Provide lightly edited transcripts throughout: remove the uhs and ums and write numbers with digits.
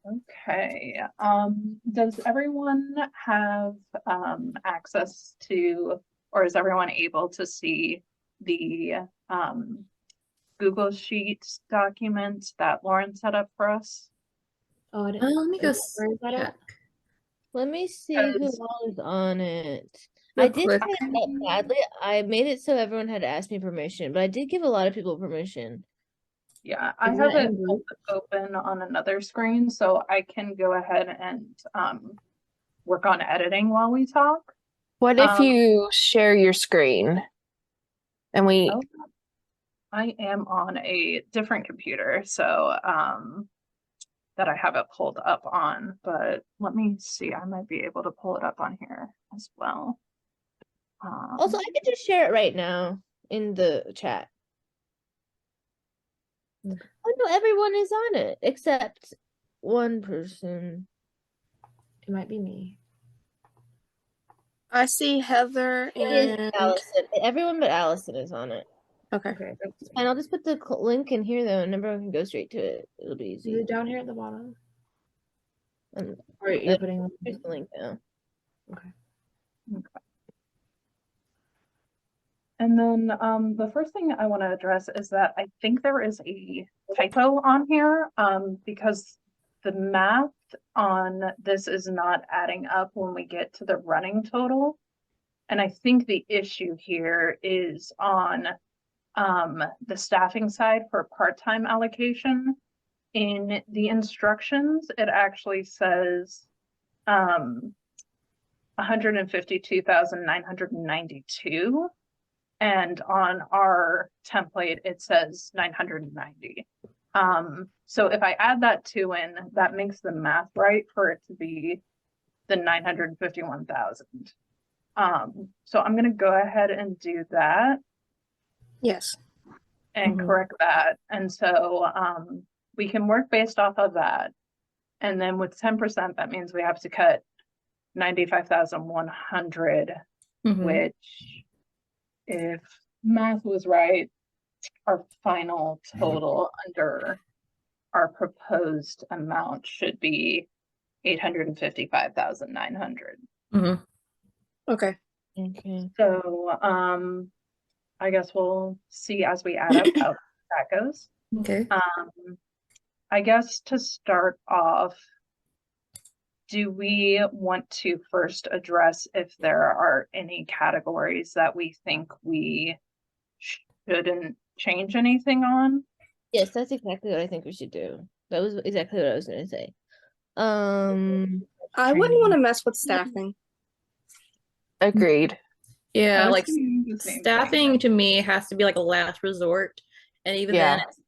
Okay, does everyone have access to, or is everyone able to see the Google Sheets documents that Lauren set up for us? Oh, I didn't. Let me go Where is that check at? Let me see who 'Cause all is on it. I real did quick. set it up badly. I made it so everyone had to ask me permission, but I did give a lot of people permission. yeah, I Is have that it in group? open on another screen, so I can go ahead and work on editing while we talk. What if Um, you share your screen and we, oh, I am on a different computer, so that I have it pulled up on, but let me see. I might be able to pull it up on here as well. Also, I could just share it right now in the chat. Okay. Oh no, everyone is on it except one person. It might be me. I see Heather It is and Allison. Everyone but Allison is on it. okay. Okay, that's And I'll just put the link in here though, and everyone can go straight to it. It'll be is easy. it down here at the bottom? And Or you're putting here's the link now. okay. And then the first thing I want to address is that I think there is a typo on here because the math on this is not adding up when we get to the running total. And I think the issue here is on the staffing side for part-time allocation. In the instructions, it actually says 152,992. And on our template, it says 990. So if I add that two in, that makes the math right for it to be the 951,000. So I'm going to go ahead and do that Yes. and correct that. And so we can work based off of that. And then with 10%, that means we have to cut 95,100, which, if math was right, our final total under our proposed amount should be 855,900. Okay. Okay. So I guess we'll see as we add up how that goes. Okay. I guess to start off, do we want to first address if there are any categories that we think we shouldn't change anything on? Yes, that's exactly what I think we should do. That was exactly what I was gonna say. I wouldn't want to mess with staffing. agreed. Yeah, I was like thinking the same staffing to me has to be like a last resort. And even then, Yeah. it's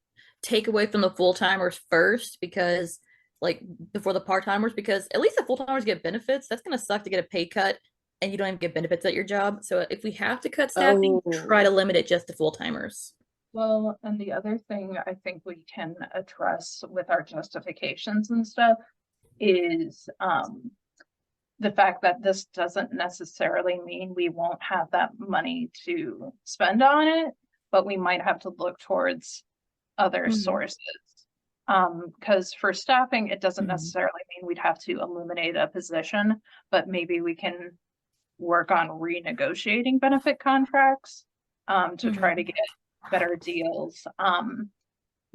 take away from the full timers first because, like, before the part timers, because at least the full timers get benefits. That's going to suck to get a pay cut and you don't even get benefits at your job. So if we have to cut staffing, try to limit it just to full timers. Well, and the other thing I think we can address with our justifications and stuff is the fact that this doesn't necessarily mean we won't have that money to spend on it, but we might have to look towards other sources. Because for staffing, it doesn't necessarily mean we'd have to eliminate a position, but maybe we can work on renegotiating benefit contracts to try to get better deals.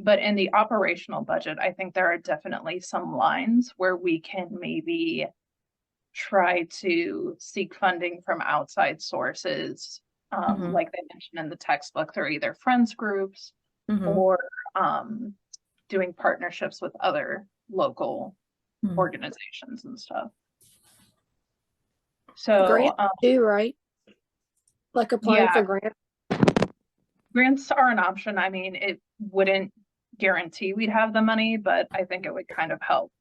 But in the operational budget, I think there are definitely some lines where we can maybe try to seek funding from outside sources, like they mentioned in the textbook, through either friends groups or doing partnerships with other local organizations and stuff. So Grant too, right? Like applying for grant. grants are an option. I mean, it wouldn't guarantee we'd have the money, but I think it would kind of help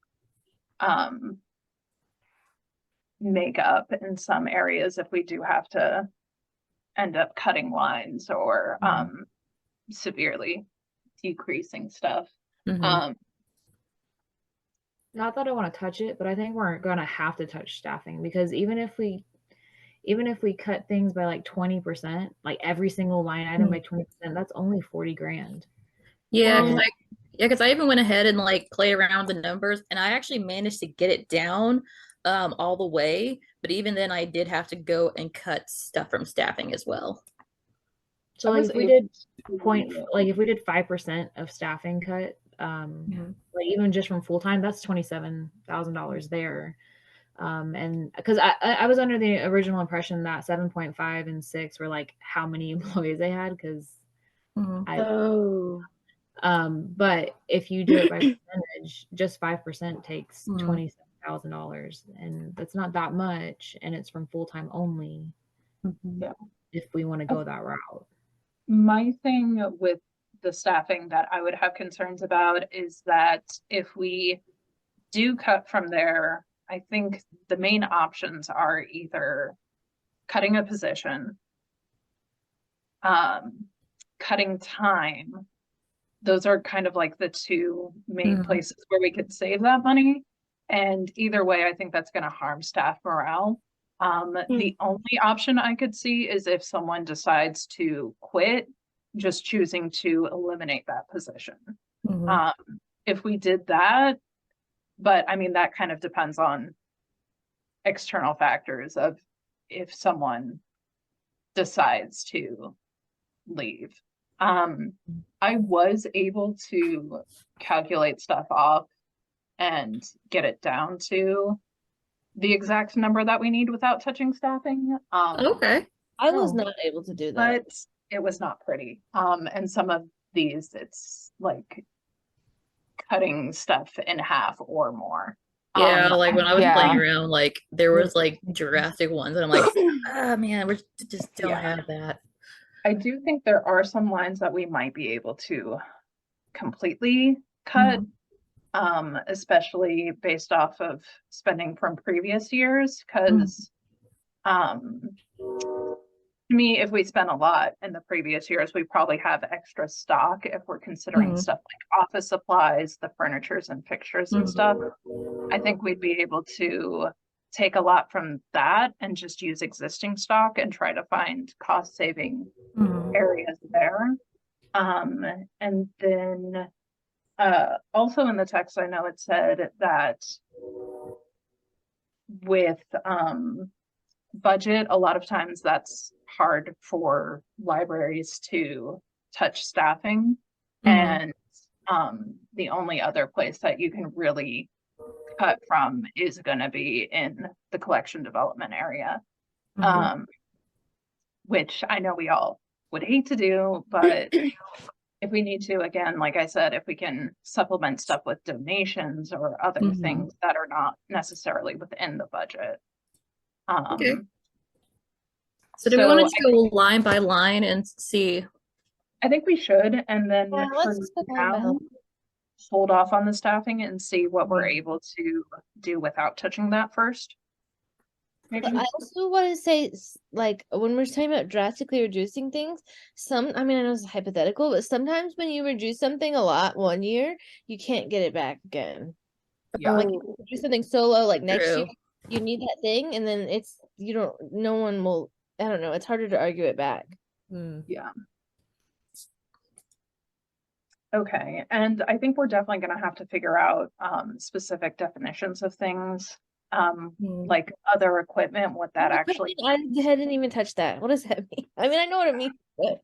make up in some areas if we do have to end up cutting lines or severely decreasing stuff. Not that I want to touch it, but I think we're gonna have to touch staffing because even if we cut things by like 20%, like every single line item by 20%, that's only 40 grand. Yeah, Well, like Yeah, because I even went ahead and like played around with the numbers, and I actually managed to get it down all the way. But even then, I did have to go and cut stuff from staffing as well. So I like was if we able did if we did 5% of staffing cut, like even just from full time, that's $27,000 there. And because I was under the original impression that 7.5 and 6 were like how many employees they had, because I Oh, but if you do it by percentage, just 5% takes Mhm. $27,000, and that's not that much, and it's from full time only. Yeah. If we want to go that route. My thing with the staffing that I would have concerns about is that if we do cut from there, I think the main options are either cutting a position, cutting time. Those are kind of like the two main Mhm. places where we could save that money. And either way, I think that's going to harm staff morale. The only option I could see is if someone decides to quit, just choosing to eliminate that position. Mhm. If we did that, but I mean, that kind of depends on external factors of if someone decides to leave. I was able to calculate stuff off and get it down to the exact number that we need without touching staffing. Okay. I was Oh. not able to do that. But it was not pretty. And some of these, it's like cutting stuff in half or more. Yeah, like when I was playing Yeah. around, like there was like drastic ones, and I'm like, ah, man, we just don't Yeah. have that. I do think there are some lines that we might be able to completely cut, especially based off of spending from previous years, because to me, if we spent a lot in the previous years, we probably have extra stock if we're considering Mhm. stuff like office supplies, the furnitures and fixtures and stuff. I think we'd be able to take a lot from that and just use existing stock and try to find cost saving areas there. And then also in the text, I know it said that with budget, a lot of times that's hard for libraries to touch staffing. And the only other place that you can really cut from is going to be in the collection development area, which I know we all would hate to do, but if we need to, again, like I said, if we can supplement stuff with donations or other things that are not necessarily within the budget. Okay. So do we want to just go line by line and see? I think we should, and then Yeah, for let's go line by now, line. hold off on the staffing and see what we're able to do without touching that first. But Maybe. I also want to say, like, when we're talking about drastically reducing things, I mean, I know it's hypothetical, but sometimes when you reduce something a lot one year, you can't get it back again. Yeah. Like, you do something so low, like next year, True. you need that thing, and then no one will, I don't know, it's harder to argue it back. Yeah. Okay, and I think we're definitely gonna have to figure out specific definitions of things. Like other equipment, what that actually. I hadn't even touched that. What does that mean? I mean, I know what it means, but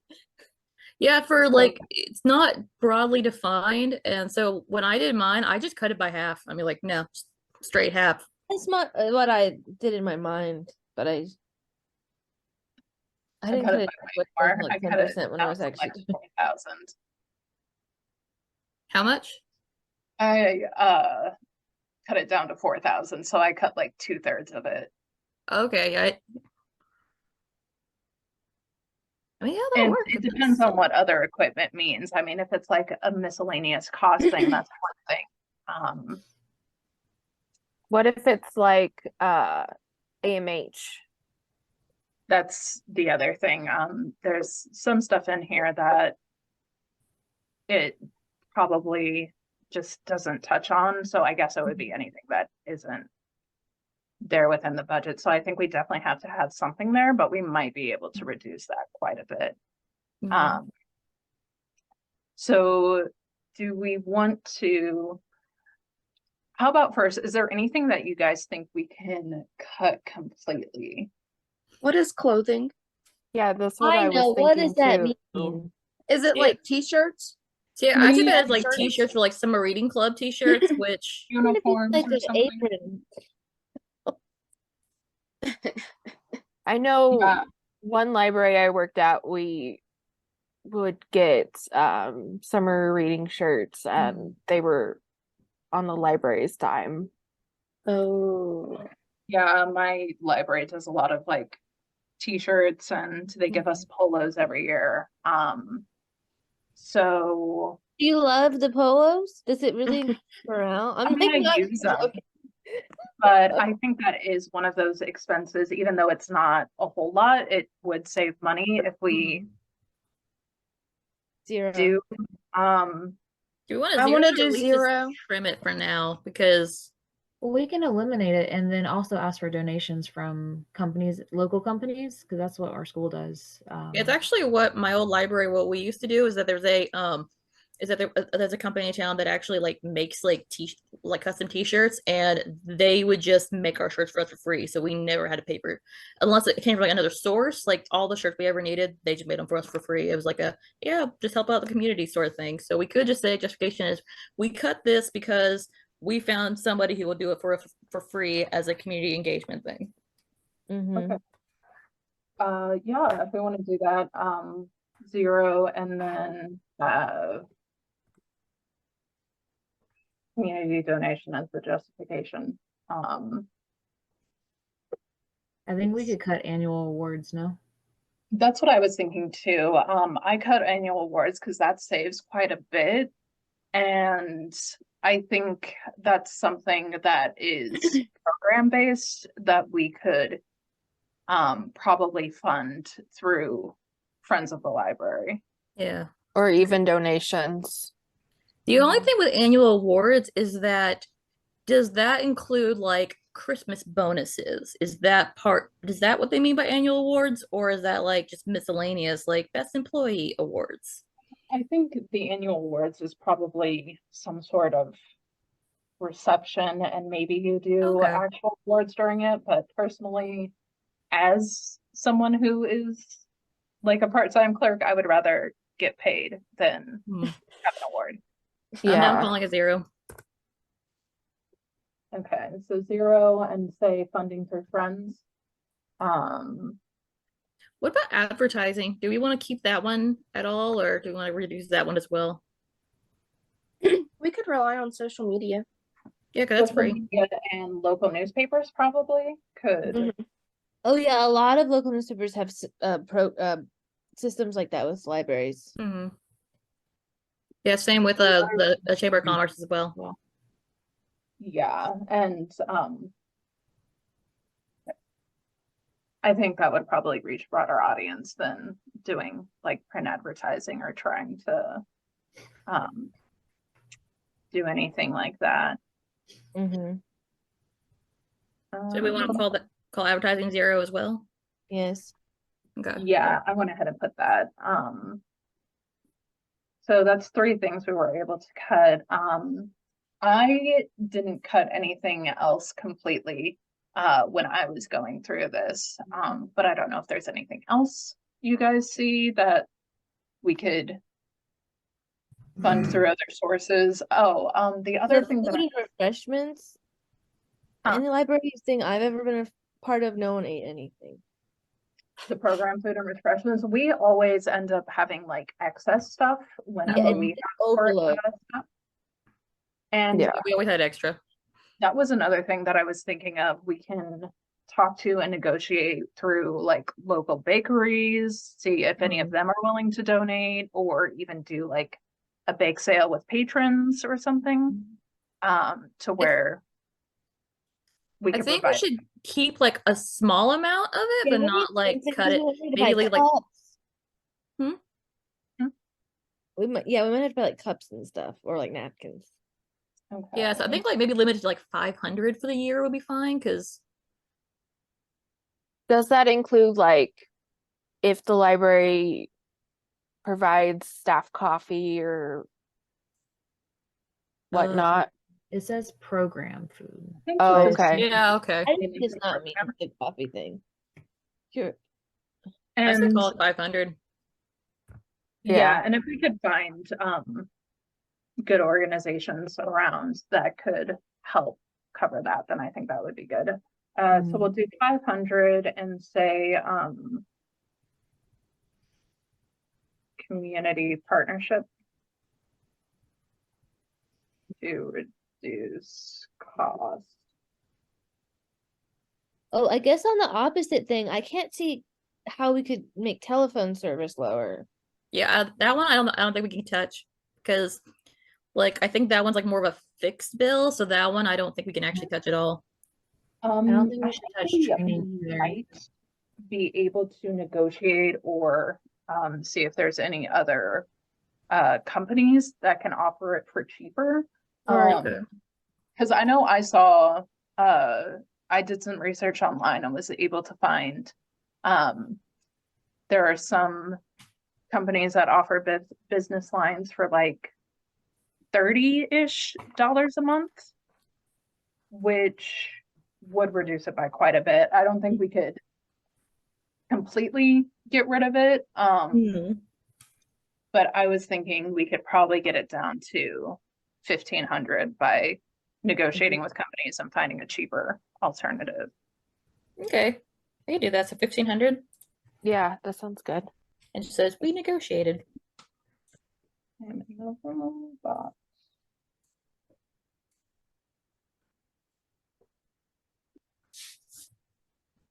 Yeah, for like it's not broadly defined, and so when I did mine, I just cut it by half. I mean, like no, just straight half. that's not what I did in my mind, but I didn't cut cut it it by way more. like I cut it 10% when I was down to actually like 20,000. How much? I cut it down to 4,000, so I cut like 2/3 of it. Okay, I mean, yeah, that'll And work. it depends on what other equipment means. I mean, if it's like a miscellaneous cost thing, that's one thing. What if it's like AMH? That's the other thing. There's some stuff in here that it probably just doesn't touch on. So I guess it would be anything that isn't there within the budget. So I think we definitely have to have something there, but we might be able to reduce that quite a bit. So do we want to? How about first, is there anything that you guys think we can cut completely? What is clothing? Yeah, that's what I I know, was what does thinking that too. mean? Is it Yeah. like t-shirts? So yeah, I took Me that as and like shirts. t-shirts for like summer reading club t-shirts, which Even if it's Uniforms like or an something? apron. I know Yeah. one library I worked at, we would get summer reading shirts and they were on the library's dime. Oh. Yeah, my library does a lot of like t-shirts and they give us polos every year. So Do you love the polos? Does it really morale? I'm gonna not use them. joking. But I think that is one of those expenses, even though it's not a whole lot, it would save money if we Zero. do. do we want to I zero wanna it or do at least just zero. trim it for now because Well, we can eliminate it and then also ask for donations from companies, local companies, because that's what our school does. it's actually what my old library, what we used to do is that there's a company in town that actually like makes like like custom t-shirts, and they would just make our shirts for us for free, so we never had to pay for, unless it came from like another source. Like all the shirts we ever needed, they just made them for us for free. It was like a, yeah, just help out the community sort of thing. So we could just say justification is we cut this because we found somebody who will do it for us for free as a community engagement thing. Mhm. Okay. Yeah, if we want to do that, 0 and then community donation as the justification. I think we could cut annual awards, no? That's what I was thinking too. I cut annual awards because that saves quite a bit. And I think that's something that is program based that we could probably fund through Friends of the Library. Yeah. Or even donations. The only thing with annual awards is that, does that include like Christmas bonuses? Is that what they mean by annual awards? Or is that like just miscellaneous, like best employee awards? I think the annual awards is probably some sort of reception and maybe you do Okay. actual awards during it, but personally, as someone who is like a part-time clerk, I would rather get paid than Hmm. have an award. I'm now Yeah. calling a 0. Okay, so 0 and say funding for friends. What about advertising? Do we want to keep that one at all, or do we want to reduce that one as well? We could rely on social media. Yeah, because that's social free. media and local newspapers probably could. Mhm. Oh yeah, a lot of local newspapers have systems like that with libraries. Hmm. Yeah, same with the Chamber of Commerce as well. Yeah, and I think that would probably reach a broader audience than doing like print advertising or trying to do anything like that. Mm-hmm. So we want to call advertising 0 as well. Yes. Okay. Yeah, I went ahead and put that. So that's 3 things we were able to cut. I didn't cut anything else completely when I was going through this. But I don't know if there's anything else you guys see that we could fund through other sources. Oh, the other The thing that food and refreshments. Any library thing I've ever been a part of, no one ate anything. the program food and refreshments, we always end up having like excess stuff whenever it's we an have for overload. stuff. And Yeah. We always had extra. that was another thing that I was thinking of. We can talk to and negotiate through like local bakeries, see if any of them are willing to donate, or even do like a bake sale with patrons or something, to where we I could think we provide. should keep like a small amount of it, but not like cut it. Maybe like cups. Hmm? We might have to buy like cups and stuff or like napkins. Okay. yeah. So I think like maybe limited to like 500 for the year would be fine. Because Does that include like if the library provides staff coffee or whatnot. It says program food. I think Oh, you just okay. need Yeah, okay. I Maybe think it's for not me program. the coffee thing. Here, I say And call it 500. yeah, Yeah. and if we could find good organizations around that could help cover that, then I think that would be good. So we'll do 500 and say community partnership to reduce cost. oh, I guess on the opposite thing, I can't see how we could make telephone service lower. Yeah, that one I don't think we can touch because like I think that one's like more of a fixed bill, so that one I don't think we can actually touch at all. I don't think we should touch we training either. might be able to negotiate or see if there's any other companies that can offer it for cheaper. Right. Because I know I saw I did some research online and was able to find there are some companies that offer business lines for like $30-ish a month, which would reduce it by quite a bit. I don't think we could completely get rid of it. But I was thinking we could probably get it down to 1,500 by negotiating with companies and finding a cheaper alternative. Okay, I can do that. So 1,500, Yeah, that sounds good. and it says we negotiated. I'm in the wrong box.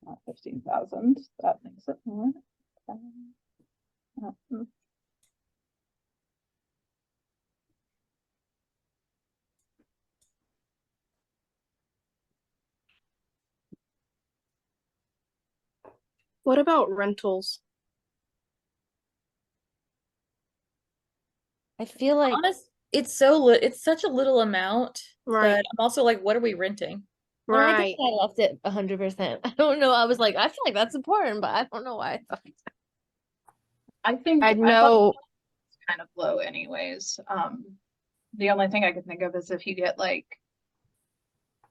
Not 15,000. That makes it more. What about rentals? I feel like Honest, it's such a little amount, Right. but I'm also like, what are we renting? when I Right. think I left it 100%. I don't know. I was like, I feel like that's important, but I don't know why. I think I thought know. it's kind of low anyways. The only thing I could think of is if you get like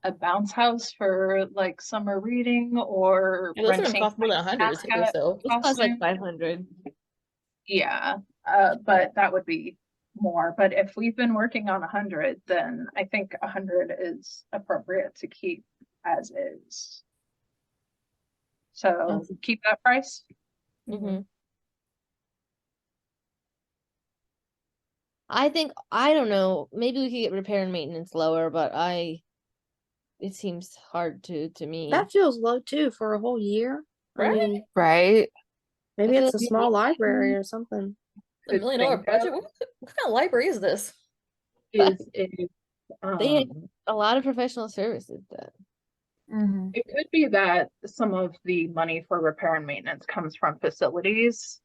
a bounce house for like summer reading or Yeah, those are gonna renting cost more than 100 too, mascot so This costs like costume. 500. Yeah, but that would be more. But if we've been working on 100, then I think 100 is appropriate to keep as is. So keep that price. Mm-hmm. I think, I don't know, maybe we could get repair and maintenance lower, but it seems hard to me. That feels low too for a whole year. I Right? mean, Right. maybe I feel it's a like small library or something. $1 million Think budget. of What kind of library is this? is if They had a lot of professional services done. it could be that some of the money for repair and maintenance comes from facilities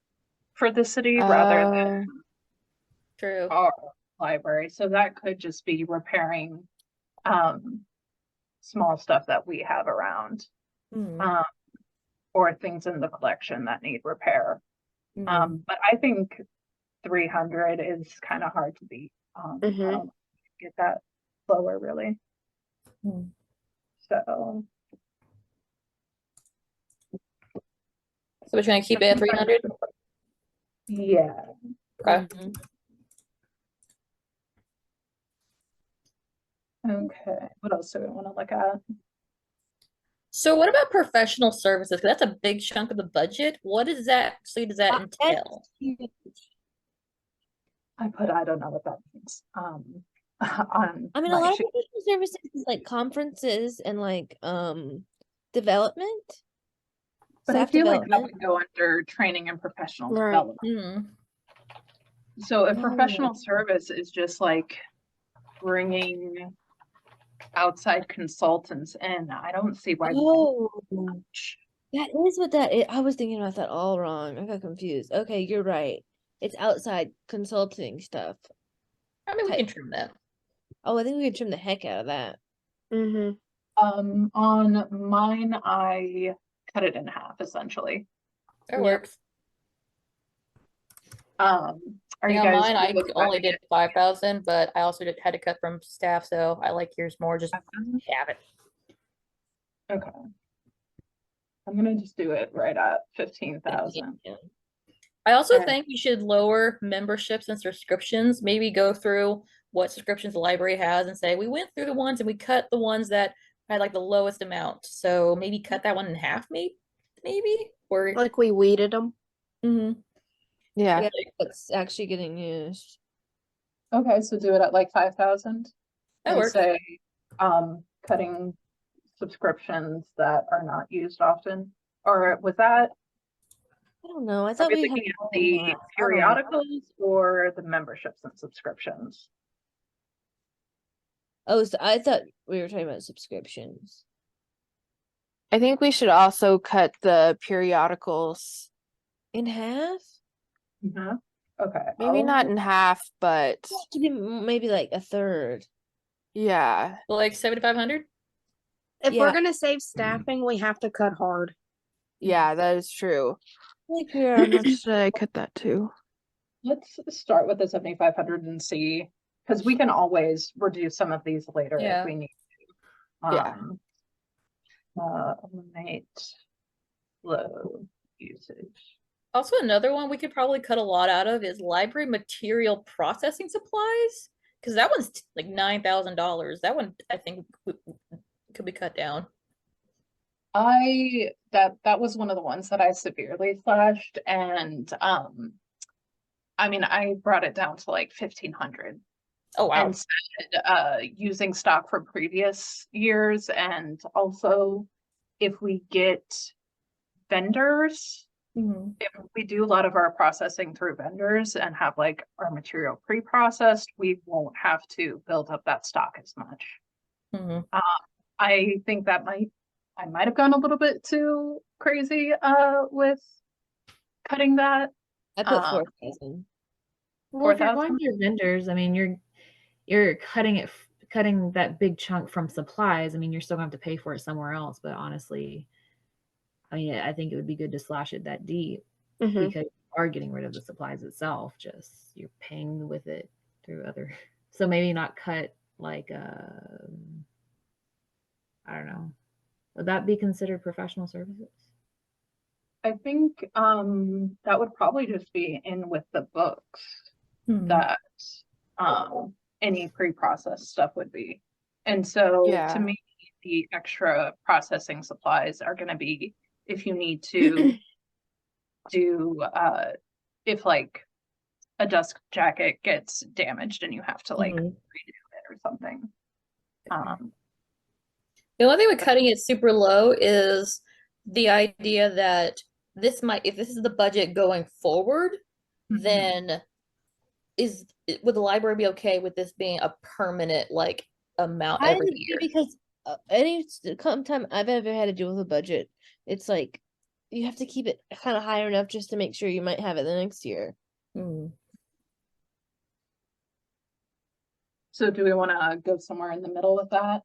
for the city rather than True. our library. So that could just be repairing small stuff that we have around or things in the collection that need repair. But I think 300 is kind of hard to beat. I don't get that lower really. So So we're trying to keep it at 300. yeah. Okay. Okay. What else do we want to look at? So what about professional services? 'Cause that's a big chunk of the budget. What does that entail? I don't know what that means. On I mean, a my lot of sheet. professional services is like conferences and like development. But I Staff feel like that development. would go under training and professional Right. development. So a Oh. professional service is just like bringing outside consultants in. I don't see why. Oh, that is what that is. I was thinking about that all wrong. I got confused. Okay, you're right. It's outside consulting stuff. I mean, we Okay. can trim that. Oh, I think we can trim the heck out of that. On mine, I cut it in half essentially. That Yep. works. Are you Yeah, guys? mine, I good with only cutting did 5,000, but I also had to cut from staff, so I like yours more. Just it? have it. Okay. I'm gonna just do it right at 15,000. Yeah. I also And- think we should lower memberships and subscriptions. Maybe go through what subscriptions the library has and say we went through the ones and we cut the ones that had like the lowest amount. So maybe cut that one in half, maybe or Like we weeded them. Mhm. Yeah. Yeah, what's actually getting used. Okay, so do it at like 5,000 That and works. say, cutting subscriptions that are not used often. Or was that, I don't know. I are thought we we had looking at more the than that. I don't know. periodicals or the memberships and subscriptions? Oh, so I thought we were talking about subscriptions. I think we should also cut the periodicals. In half? Mhm. Okay. Maybe not I'll- in half, but It have to be maybe like a third. yeah. Like 7,500. If Yeah. we're gonna save staffing, we have to cut hard. Yeah, that is true. Like How much should I cut that to? Let's start with the 7,500 and see, because we can always reduce some of these later Yeah. if we need to. Yeah. Eliminate low usage. Also, another one we could probably cut a lot out of is library material processing supplies, because that one's like $9,000. That one I think could be cut down. That was one of the ones that I severely slashed, and I mean I brought it down to like 1,500 Oh wow. and said using stock from previous years, and also if we get vendors, Mhm. if we do a lot of our processing through vendors and have like our material pre-processed, we won't have to build up that stock as much. Mhm. I think that I might have gone a little bit too crazy with cutting that. I put Um, 4,000. Well, if you're 4,000? going through vendors, I mean, you're cutting that big chunk from supplies. I mean, you're still gonna have to pay for it somewhere else. But honestly, I mean, I think it would be good to slash it that deep Mhm. because you are getting rid of the supplies itself. Just you're paying with it through other. So maybe not cut like I don't know. Would that be considered professional services? I think that would probably just be in with the books Mhm. that any pre-processed stuff would be. And so Yeah. to me, the extra processing supplies are going to be if you need to do if like a dust jacket gets damaged and you have to like Mhm. redo it or something. The only thing with cutting it super low is the idea that if this is the budget going forward, Mhm. then would the library be okay with this being a permanent like amount I every agree year? because time I've ever had to deal with a budget, it's like you have to keep it kind of higher enough just to make sure you might have it the next year. Hmm. So do we want to go somewhere in the middle with that?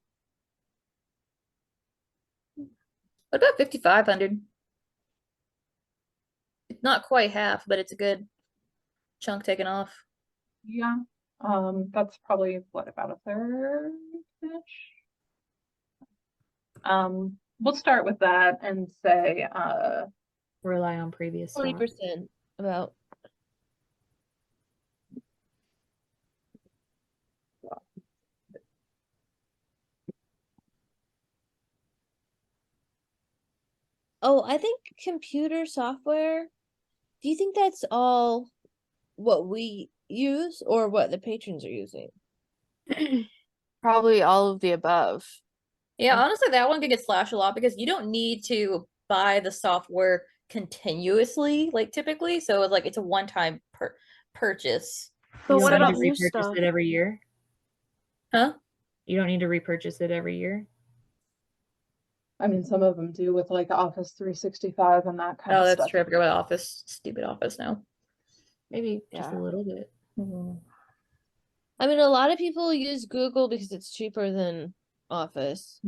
What about 5,500? It's not quite half, but it's a good chunk taken off. Yeah. That's probably what, about a third-ish? We'll start with that and say Rely on previous stock. 20% about. Oh, I think computer software. Do you think that's all what we use or what the patrons are using? Probably all of the above. Yeah, honestly, that one could get slashed a lot because you don't need to buy the software continuously, like typically. So it's like it's a one-time purchase. But You what don't need about to new repurchase stuff? it every year? Huh? You don't need to repurchase it every year? I mean, some of them do with like Office 365 and that kind Oh, of that's stuff. true. I forgot about Office. Stupid Office now. Maybe just a Yeah. little bit. I mean, a lot of people use Google because it's cheaper than Office.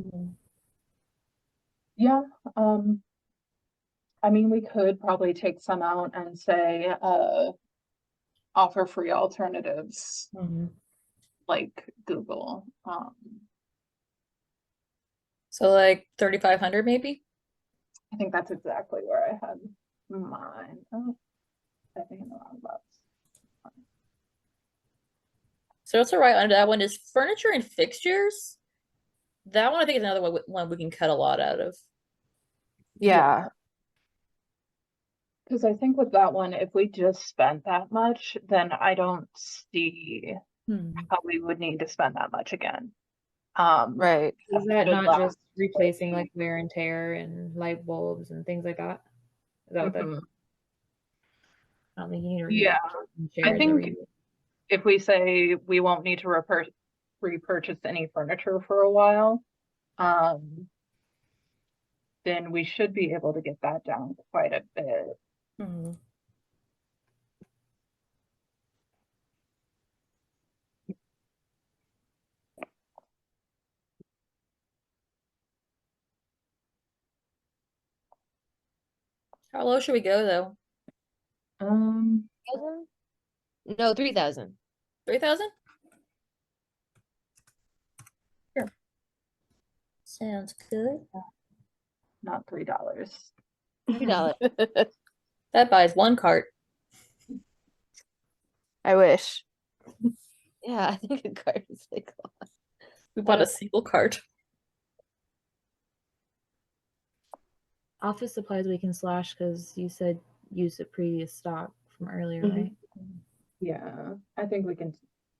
Yeah. I mean, we could probably take some out and say, offer free alternatives Mhm. like Google. So like 3,500 maybe? I think that's exactly where I had mine. Oh, I think in the wrong box. So what's right under that one is furniture and fixtures. That one I think is another one we can cut a lot out of. Yeah. Because I think with that one, if we just spent that much, then I don't see how we would need to spend that much again. Right. Is that should not last. just replacing like wear and tear and light bulbs and things like that? Is that what that? Mhm. I don't think you need to. Yeah, I think if we say we won't need to repurchase any furniture for a while, then we should be able to get that down quite a bit. Mhm. How low should we go though? No, 3,000. 3,000? Sure. Sounds good. Not $3. $3. That buys one cart. I wish. Yeah, I think a card is like a lot. We bought a single cart. Office supplies we can slash because you said use the previous stock from earlier, Mhm. right? Yeah, I think we can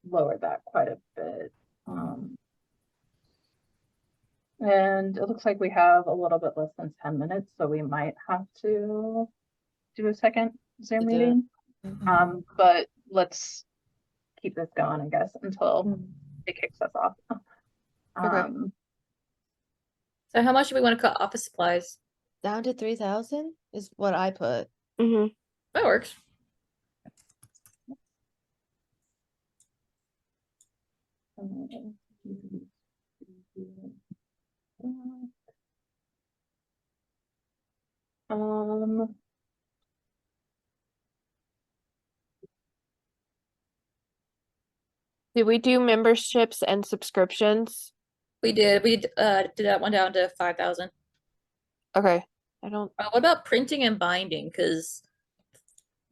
lower that quite a bit. And it looks like we have a little bit less than 10 minutes, so we might have to do a second Zoom Do it. meeting. But let's keep this going, I guess, until it kicks us off. So how much do we want to cut office supplies? Down to 3,000 is what I put. Hmm. That works. Did we do memberships and subscriptions? We did did that one down to 5,000. Okay. I don't. What about printing and binding? Because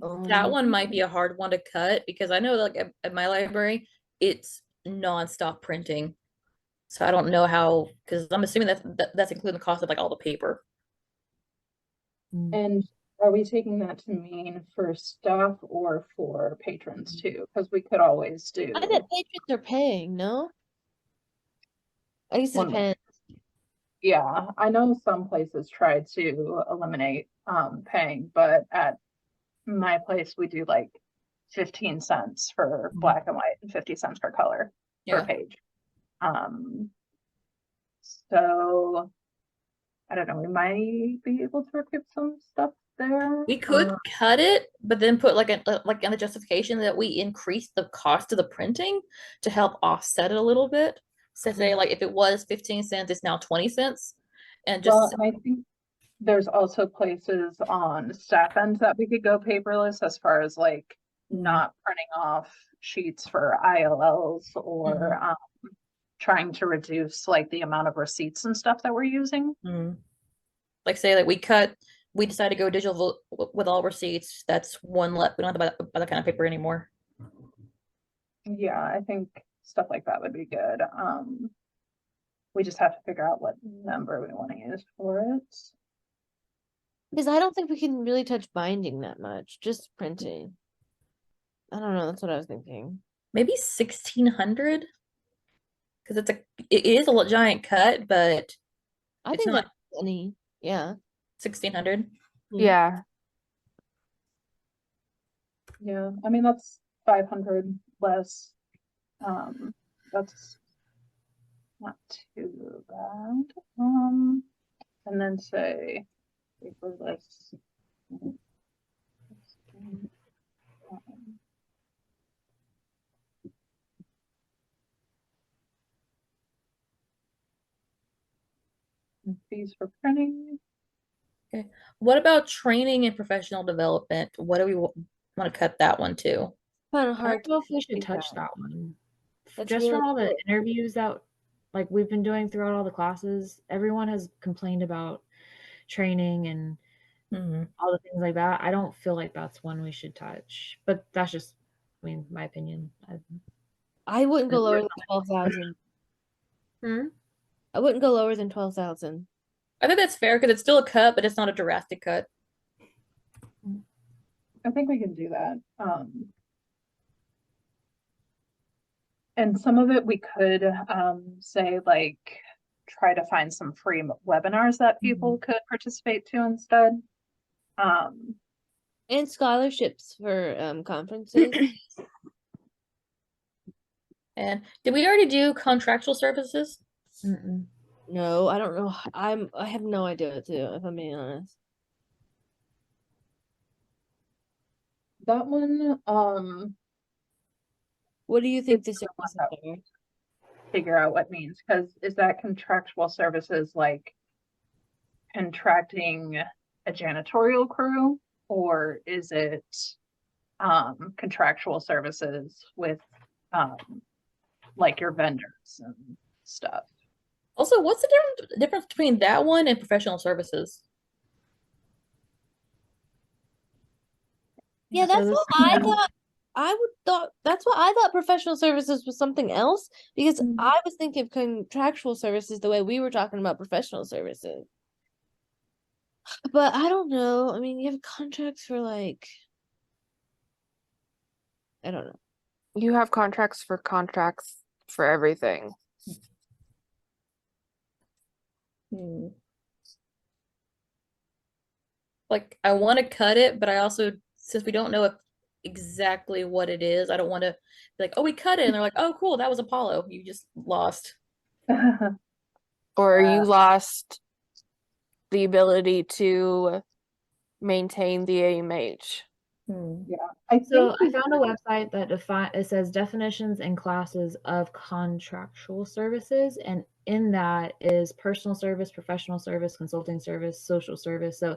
that one might be a hard one to cut because I know like at my library it's nonstop printing. So I don't know how, because I'm assuming that's including the cost of like all the paper. And are we taking that to mean for staff or for patrons too? Because we could always do. I bet patrons are paying, no? I guess it One more. depends. Yeah, I know some places try to eliminate paying, but at my place we do like 15 cents for black and white and 50 cents for color per Yeah. page. So I don't know, we might be able to recoup some stuff there. We could cut it, but then put like in the justification that we increased the cost of the printing to help offset it a little bit. So say like if it was 15 cents, it's now 20 cents. And just Well, and I think there's also places on staff end that we could go paperless as far as like not printing off sheets for ILLs or trying to reduce like the amount of receipts and stuff that we're using. like say like we decide to go digital with all receipts. That's one less. We don't have to buy that kind of paper anymore. Yeah, I think stuff like that would be good. We just have to figure out what number we want to use for it. Because I don't think we can really touch binding that much, just printing. I don't know, that's what I was thinking. Maybe 1,600 because it is a giant cut, but I it's think not that's plenty. Yeah. 1,600. Yeah. Yeah, I mean that's 500 less. That's not too bad. And then say paperless. And fees for printing. What about training and professional development? What do we want to cut that one to? Kind of I hard don't know if we should think touch that- that one. That's Just really from all the cool. interviews that like we've been doing throughout all the classes, everyone has complained about training and Mhm. all the things like that. I don't feel like that's one we should touch, but that's just, I mean, my opinion. I wouldn't go It's lower than 12,000. Hmm? I wouldn't go lower than 12,000. I think that's fair because it's still a cut, but it's not a drastic cut. I think we can do that. And some of it we could say like try to find some free webinars that people could participate to instead. And scholarships for conferences. And did we already do contractual services? Mm-mm. No, I don't know. I have no idea what to do, if I'm being honest. That one, What do you think It's the the one services are? figure out what means, because is that contractual services like contracting a janitorial crew, or is it contractual services with like your vendors and stuff? Also, what's the difference between that one and professional services? Yeah, So that's this what I one- thought. That's what I thought professional services was something else because Mhm. I was thinking of contractual services the way we were talking about professional services. But I don't know. I mean, you have contracts for like I don't know. You have contracts for everything. Hmm. Like, I want to cut it, but I also, since we don't know exactly what it is, I don't want to be like, oh, we cut it. And they're like, oh, cool, that was Apollo. You just lost. Or Yeah. you lost the ability to maintain the AMH. I So think I found a website that it says definitions and classes of contractual services, and in that is personal service, professional service, consulting service, social service, so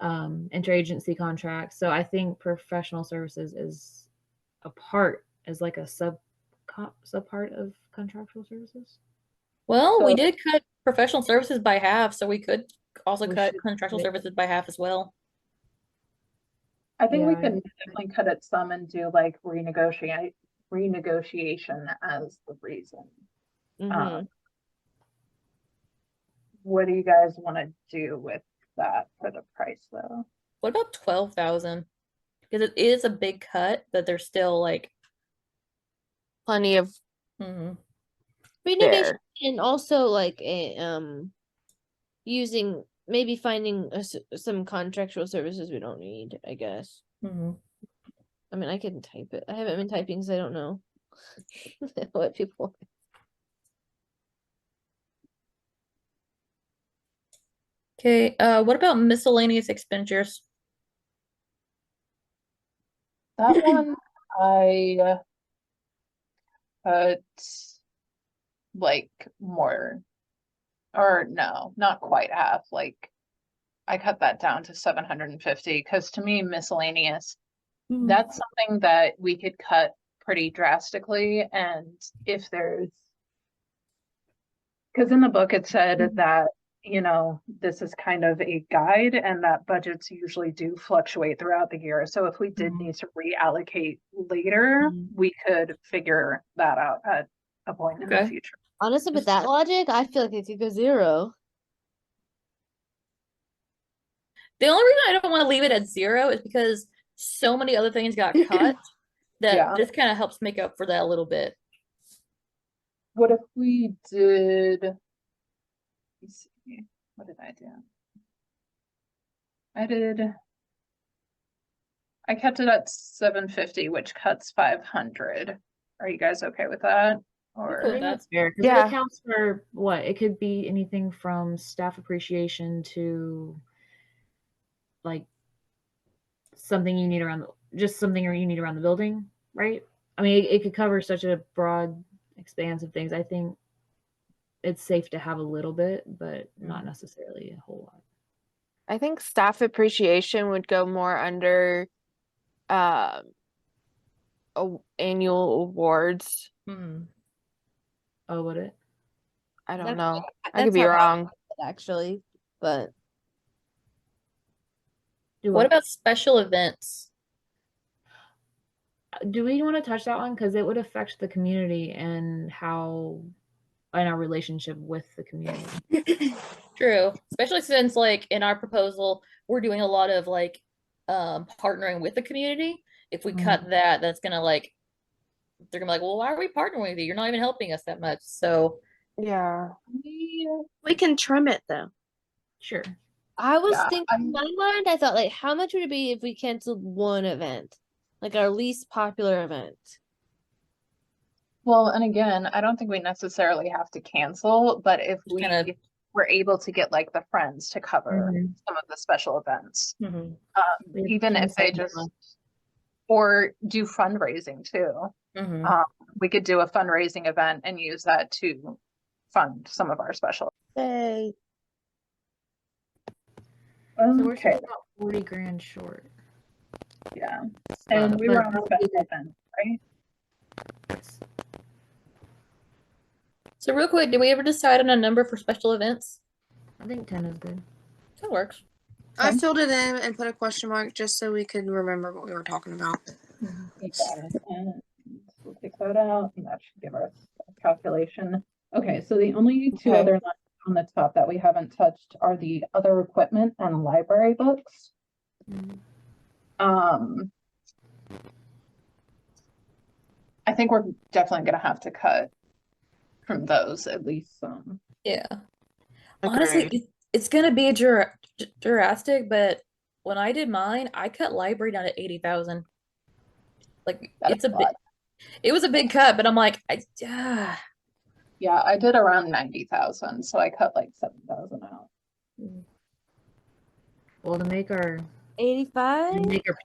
interagency contracts. So I think professional services is like a sub part of contractual services. Well, we So- did cut professional services by half, so we could also We cut should contractual make- services by half as well. I think we Yeah. can definitely cut it some and do like renegotiation as the reason. Mhm. What do you guys want to do with that for the price though? What about 12,000? Because it is a big cut, but there's still like, Plenty of mhm. Renegotiation there. and also like using maybe finding some contractual services we don't need, I guess. Mhm. I mean, I can type it. I haven't been typing because I don't know what people. Okay, what about miscellaneous expenditures? That one, I cut like more, or no, not quite half, like I cut that down to 750, because to me miscellaneous, that's something that we could cut pretty drastically, and if there's, because in the book it said that, you know, this is kind of a guide and that budgets usually do fluctuate throughout the year. So if we did need to reallocate later, we could figure that out at a point in the Okay. future. Honestly, with that logic, I feel like it could go zero. The only reason I don't want to leave it at 0 is because so many other things got cut that Yeah. this kind of helps make up for that a little bit. What if we did, let's see, what did I do? I kept it at 750, which cuts 500. Are you guys okay with that? I Or think that's fair because Yeah. it accounts for what it could be anything from staff appreciation to like something you need around something you need around the building, right? I mean, it could cover such a broad expanse of things. I think it's safe to have a little bit, but not necessarily a whole lot. I think staff appreciation would go more under annual awards. Hmm. Oh, would it? I don't That's know. how- I could that's be how I wrong. felt, actually, but Do What about special events? do we want to touch that one? Because it would affect the community and how and our relationship with the community. True, especially since like in our proposal, we're doing a lot of like partnering with the community. If we cut that, that's gonna like they're gonna be like, well, why are we partnering with you? You're not even helping us that much. So Yeah. We can trim it though. Sure. I was Yeah, thinking in my mind, I thought like, how much would it be if we canceled one event, like our least popular event? well, and again, I don't think we necessarily have to cancel, but if we kinda- were able to get like the friends to cover Mhm. some of the special events, mhm, We have even if they 27 just, left. or do fundraising too. mhm. We could do a fundraising event and use that to fund some of our special. Hey, So we're Okay, still about 40 grand short. yeah, and we but were on a that would be special event, right? So real quick, did we ever decide on a number for special events? I think 10 is good. That works. I Okay. filled it in and put a question mark just so we could remember what we were talking about. We got it. And we'll take that out, and that should give us a calculation. Okay, so the only two Okay. other lines on the top that we haven't touched are the other equipment and library books. Um, I think we're definitely gonna have to cut from those at least some. Yeah. Honestly, it's gonna be drastic, but when I did mine, I cut library down to 80,000. Like That's it's a a big, lot. it was a big cut, but I'm like, Yeah, I did around 90,000, so I cut like 7,000 out. Well, to make our 85?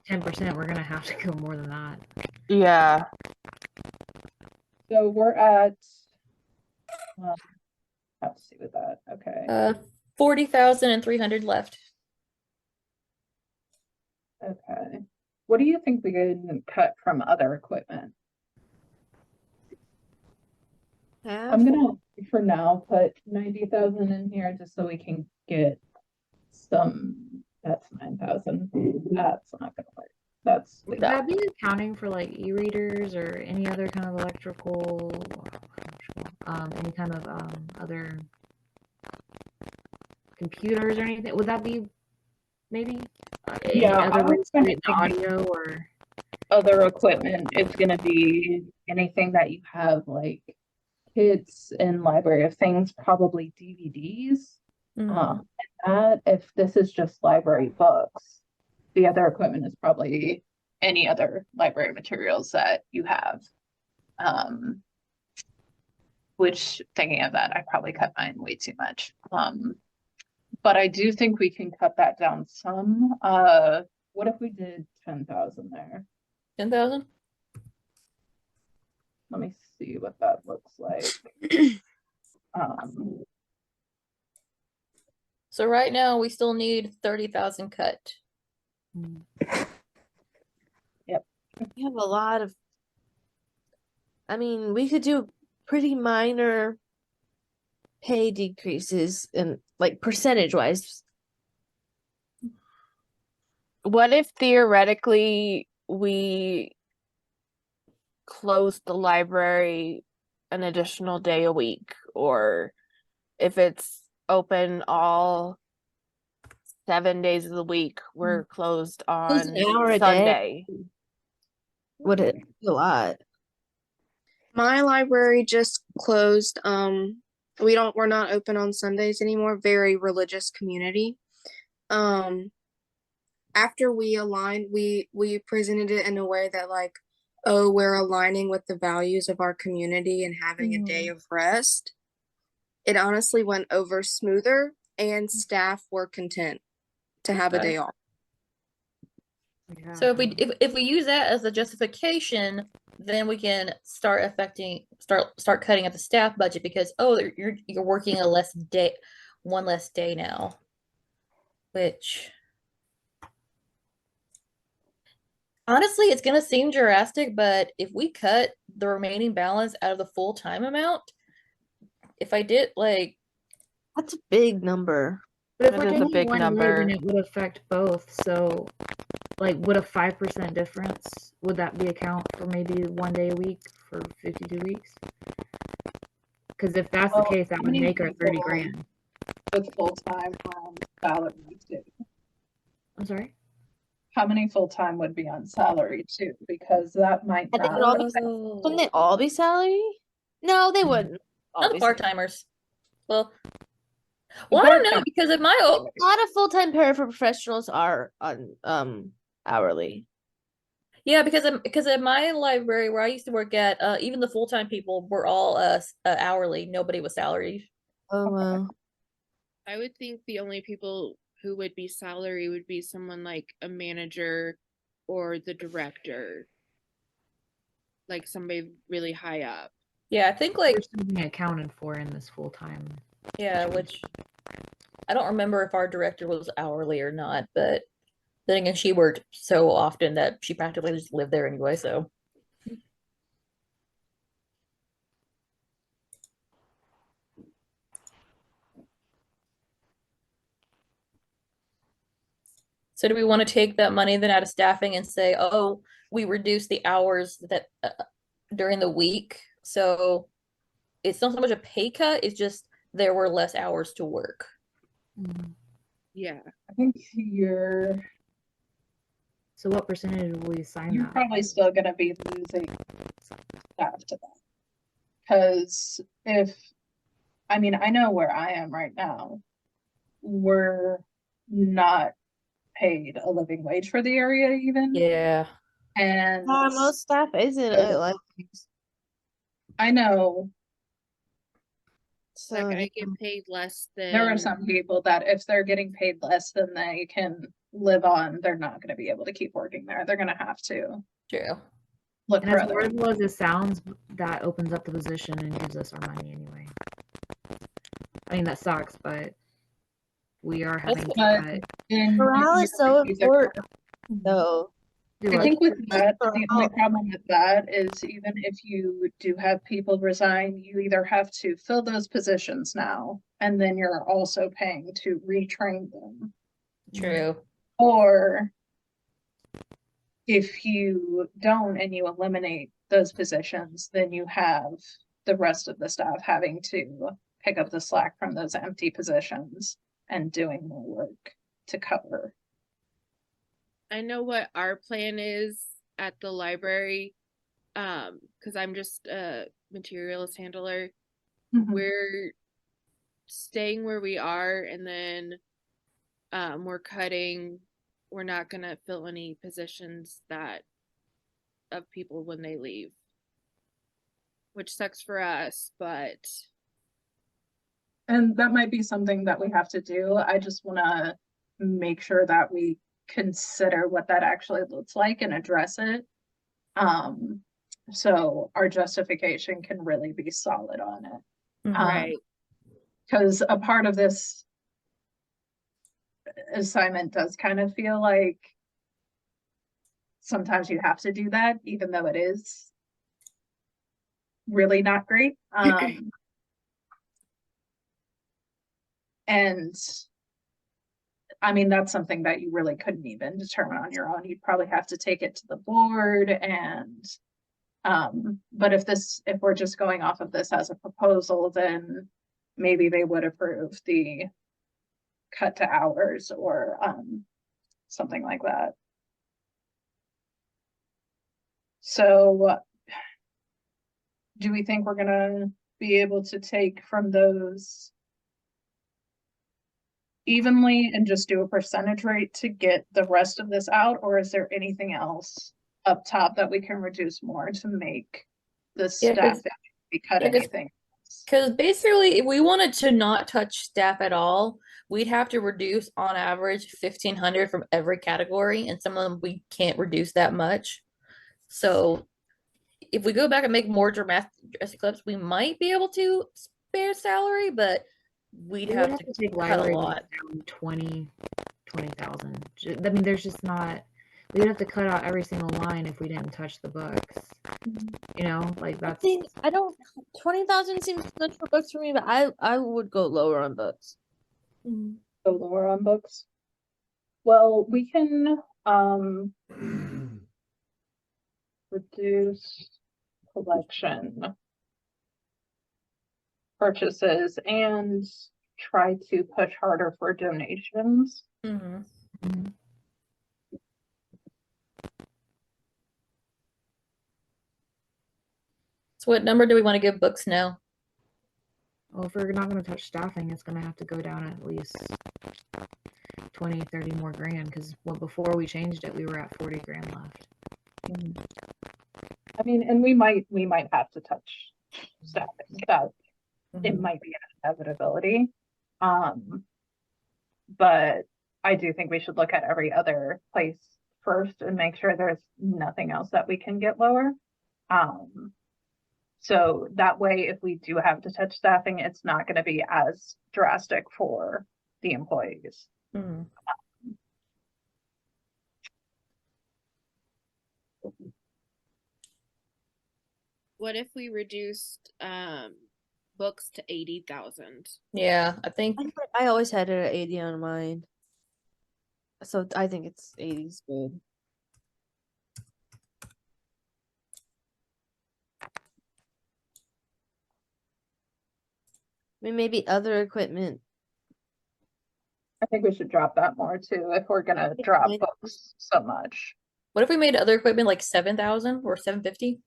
10%, we're gonna have to go more than that. Yeah. So we're at, have to see with that, okay. 40,300 left. Okay. What do you think we could cut from other equipment? I'm gonna, for now, put 90,000 in here just so we can get some, that's 9,000. That's not gonna work. That's, Would that be accounting for like e-readers or any other kind of electrical, any kind of other computers or anything? Would that be maybe any Yeah, I other way was to gonna create the think audio or? other equipment is gonna be anything that you have like kids in library of things, probably DVDs. Mhm. And that if this is just library books, the other equipment is probably any other library materials that you have. Which thinking of that, I probably cut mine way too much. But I do think we can cut that down some. What if we did 10,000 there? 10,000? Let me see what that looks like. So right now we still need 30,000 cut. We have a lot of, I mean, we could do pretty minor pay decreases and like percentage wise. What if theoretically we closed the library an additional day a week, or if it's open all 7 days of the week, we're closed Close on an hour a day. Sunday? Would it be a lot? My library just closed. We're not open on Sundays anymore. Very religious community. After we aligned, we presented it in a way that like, oh, we're aligning with the values of our community and having a day of rest. It honestly went over smoother, and staff were content to have a Okay. day off. So if we use that as a justification, then we can start cutting at the staff budget because you're working one less day now. Which Honestly, it's gonna seem drastic, but if we cut the remaining balance out of the full-time amount, if I did like, That's a big number. But if That we're is a taking big one away, number. then it would affect both. So, like, would a 5% difference, would that be account for maybe 1 day a week for 52 weeks? Because if that's the Well, case, that would many make her 30 people- grand. With full-time salary too. I'm sorry? How many full-time would be on salary too? Because that might And they not. would all Wouldn't they all be salary? No, they Mm. wouldn't. all not the be salary. part-timers. Well, I don't know part-time- because of my A lot of full-time paraprofessionals are on hourly. yeah, because at my library where I used to work at, even the full-time people were all hourly. Nobody was salaried. Oh wow. I would think the only people who would be salary would be someone like a manager or the director. Like somebody really high up. Yeah, I think like There's something accounted for in this full time. yeah, which I don't remember if our director was hourly or not, but then again, she worked so often that she practically just lived there anyway, so. So do we want to take that money then out of staffing and say, oh, we reduce the hours that during the week? So it's not so much a pay cut, it's just there were less hours to work. Yeah. I think you're So what percentage will we assign you're that? probably still gonna be losing staff to that. Cause I mean, I know where I am right now. We're not paid a living wage for the area even. Yeah. And Most staff isn't like I know so. Like I get paid less than there are some people that if they're getting paid less than they can live on, they're not gonna be able to keep working there. They're gonna have to True. look And for as other. horrible as it sounds, that opens up the position and gives us our money anyway. I mean, that sucks, but we are having to what- cut. And Morale is so these are- important, though. Do I what? think with that, for the only all- problem with that is even if you do have people resign, you either have to fill those positions now, and then you're also paying to retrain them. True. Or if you don't and you eliminate those positions, then you have the rest of the staff having to pick up the slack from those empty positions and doing more work to cover. I know what our plan is at the library. Because I'm just a materials handler. We're staying where we are and then we're cutting. We're not gonna fill any positions that of people when they leave. Which sucks for us, but And that might be something that we have to do. I just wanna make sure that we consider what that actually looks like and address it. So our justification can really be solid on it. right. Cause a part of this assignment does kind of feel like sometimes you have to do that, even though it is really not great. And I mean, that's something that you really couldn't even determine on your own. You'd probably have to take it to the board and, but if we're just going off of this as a proposal, then maybe they would approve the cut to hours or, something like that. So do we think we're gonna be able to take from those evenly and just do a percentage rate to get the rest of this out, or is there anything else up top that we can reduce more to make the Yeah, 'cause- staff be cut yeah, 'cause- anything? Because basically, if we wanted to not touch staff at all, we'd have to reduce on average 1,500 from every category, and some of them we can't reduce that much. So if we go back and make more drastic clips, we might be able to spare salary, but we'd We would have have to to take cut a library lot. down 20,000. I mean, there's just not. we'd have to cut out every single line if we didn't touch the books. You know, like I that's think I don't 20,000 seems too much for books for me, but I would go lower on books. Go lower on books. Well, we can reduce collection purchases and try to push harder for donations. Mhm. So what number do we want to give books now? well, if we're not going to touch staffing, it's going to have to go down at least 20, 30 more grand because before we changed it, we were at 40 grand left. I mean, and we might have to touch staffing. That it Mhm. might be an inevitability. But I do think we should look at every other place first and make sure there's nothing else that we can get lower. So that way, if we do have to touch staffing, it's not going to be as drastic for the employees. Mhm. What if we reduced books to 80,000? Yeah, I think I always had it at 80 on mine. So I think it's 80 is good. I mean, maybe other equipment. I think we should drop that more too if we're going to drop Like- books so much. what if we made other equipment like 7,000 or 750?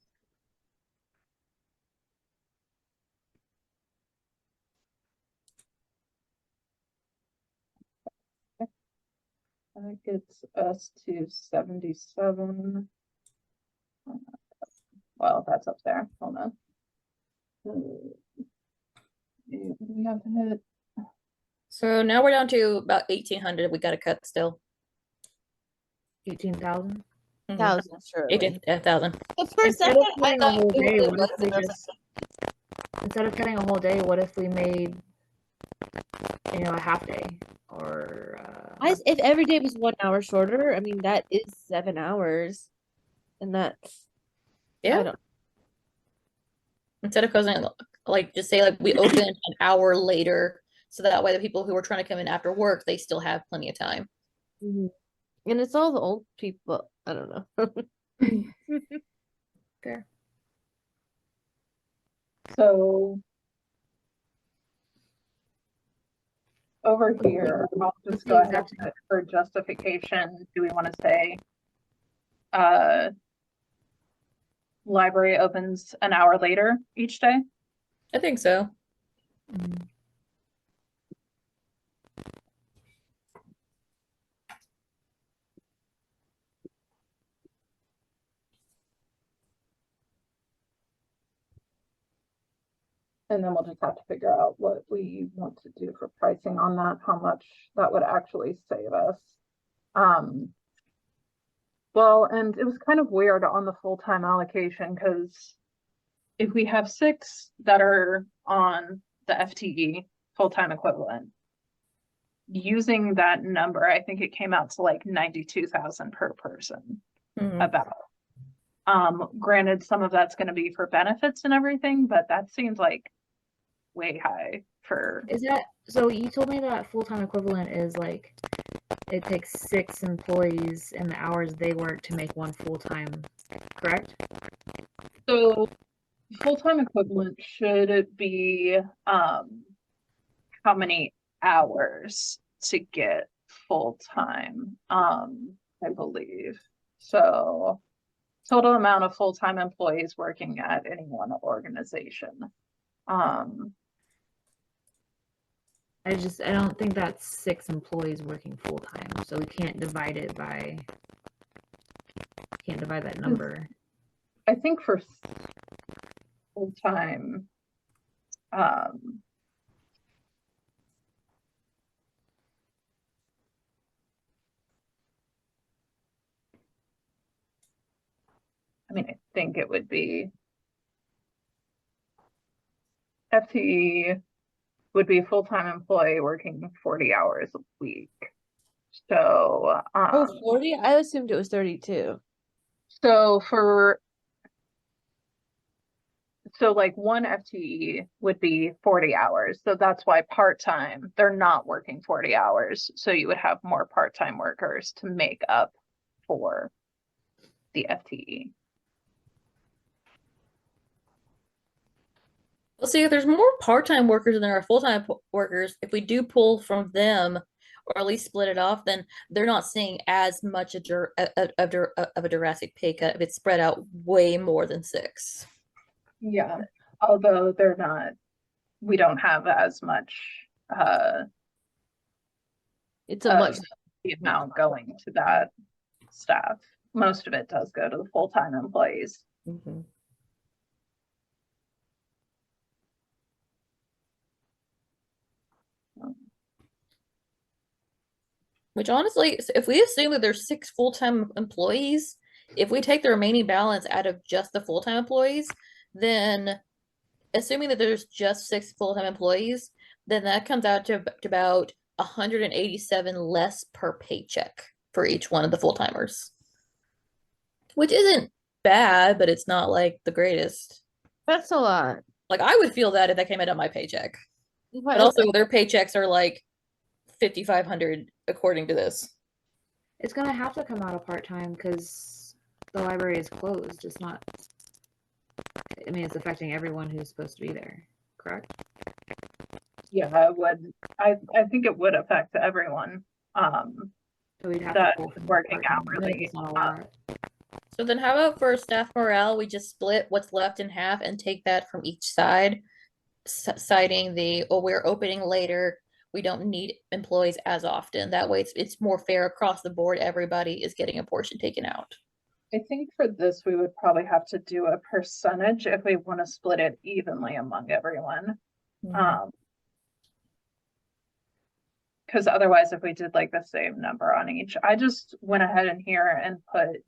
That gets us to 77. Well, that's up there. Hold on. We have to hit. So now we're down to about 1,800. We got to cut still. 18,000. Mhm. 1,000 surely. 18,000. But for a Instead second, of I cutting a thought whole it day, was what if we another just instead of cutting a whole day, what if we made a half day or If every day was 1 hour shorter, I mean that is 7 hours, and that's Yeah. I don't. Instead of closing, like just say like we open an hour later, so that way the people who are trying to come in after work, they still have plenty of time. And it's all the old people. I don't know. Fair. So over here, I'll just go ahead to, for justification, do we want to say library opens an hour later each day? I think so. And then we'll just have to figure out what we want to do for pricing on that, how much that would actually save us. Well, and it was kind of weird on the full-time allocation because if we have 6 that are on the FTE full-time equivalent, using that number, I think it came out to like 92,000 per person. Mhm. About. Granted, some of that's going to be for benefits and everything, but that seems like way high for. Is that so? You told me that full-time equivalent is like it takes 6 employees and the hours they work to make one full-time, correct? So full-time equivalent should be how many hours to get full-time, I believe. So total amount of full-time employees working at any one organization. I don't think that's 6 employees working full-time, so we can't divide that number. I think for full-time, I mean, I think it would be FTE would be a full-time employee working 40 hours a week. So, Oh, 40? I assumed it was 32. so for, so like one FTE would be 40 hours. So that's why part-time, they're not working 40 hours. So you would have more part-time workers to make up for the FTE. Well, see, if there's more part-time workers than there are full-time workers, if we do pull from them, or at least split it off, then they're not seeing as much of a drastic pay cut if it's spread out way more than 6. Yeah, although they're not, we don't have as much, It's a much. the amount going to that staff. Most of it does go to the full-time employees. Mhm. Which honestly, if we assume that there's 6 full-time employees, if we take the remaining balance out of just the full-time employees, then assuming that there's just 6 full-time employees, then that comes out to about 187 less per paycheck for each one of the full-timers. Which isn't bad, but it's not like the greatest. That's a lot. Like I would feel that if that came out of my paycheck. But But also their paychecks are like 5,500 according to this. It's gonna have to come out of part-time because the library is closed. It's not. I mean, it's affecting everyone who's supposed to be there. Correct? Yeah, I would, I think it would affect everyone. So we'd have That to pull from working part-time, even if hourly, it's not a lot. So then how about for staff morale, we just split what's left in half and take that from each side, citing the, oh, we're opening later, we don't need employees as often. That way it's more fair across the board. Everybody is getting a portion taken out. I think for this, we would probably have to do a percentage if we want to split it evenly among everyone. Because otherwise, if we did like the same number on each, I just went ahead in here and put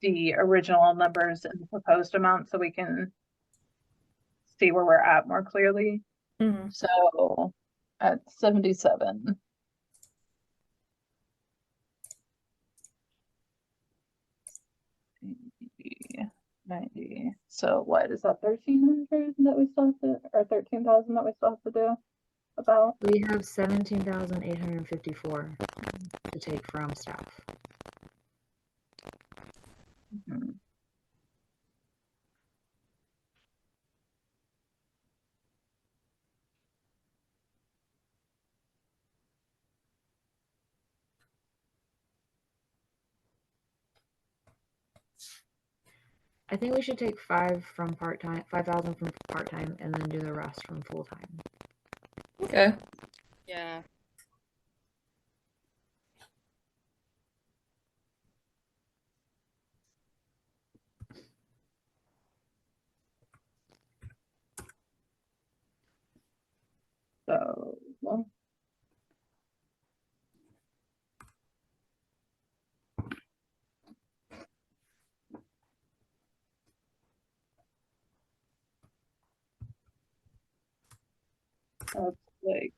the original numbers and the proposed amount so we can see where we're at more clearly. Mhm. So at 77. 90. So what is that, 1,300 that we still have to, or 13,000 that we still have to do about? We have 17,854 to take from staff. Mhm. I think we should take 5,000 from part-time, and then do the rest from full-time. Okay. Yeah. So, well, that's like,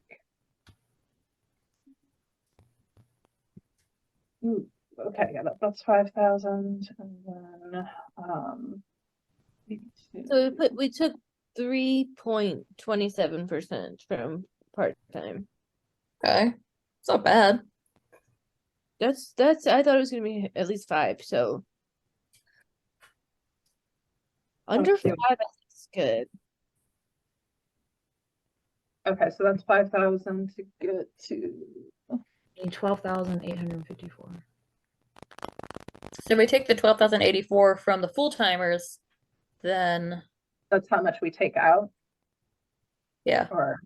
ooh, okay, yeah, that's 5,000, and then, 82. So we took 3.27% from part-time. Okay. It's not bad. That's I thought it was gonna be at least 5, so under Okay. 5 I think is good. Okay, so that's 5,000 to get to, We need 12,854. So if we take the 12,084 from the full-timers, then that's how much we take out, yeah. or,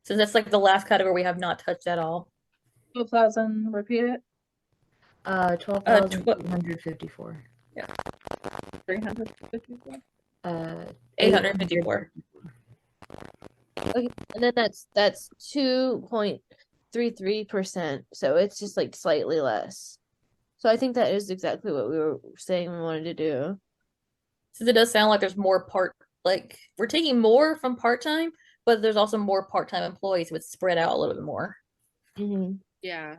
So that's like the last category we have not touched at all. 12,000, repeat it, 12,854. 354? 854. Okay, and then that's 2.33%, so it's just like slightly less. So I think that is exactly what we were saying we wanted to do. Since it does sound like there's more like we're taking more from part-time, but there's also more part-time employees, so it's spread out a little bit more. Mm-hmm. Yeah.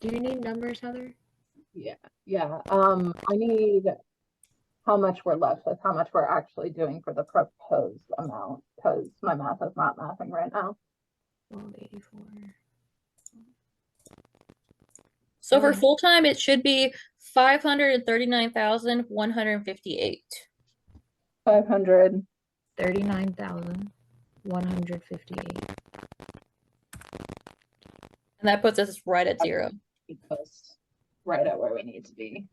Do you need numbers, Heather? Yeah, I need how much we're left with, how much we're actually doing for the proposed amount, because my math is not mathing right now. 1284. So for Mhm. full-time, it should be 539,158. 500. 39,158. And that puts us right at 0. Keep us right at where we need to be.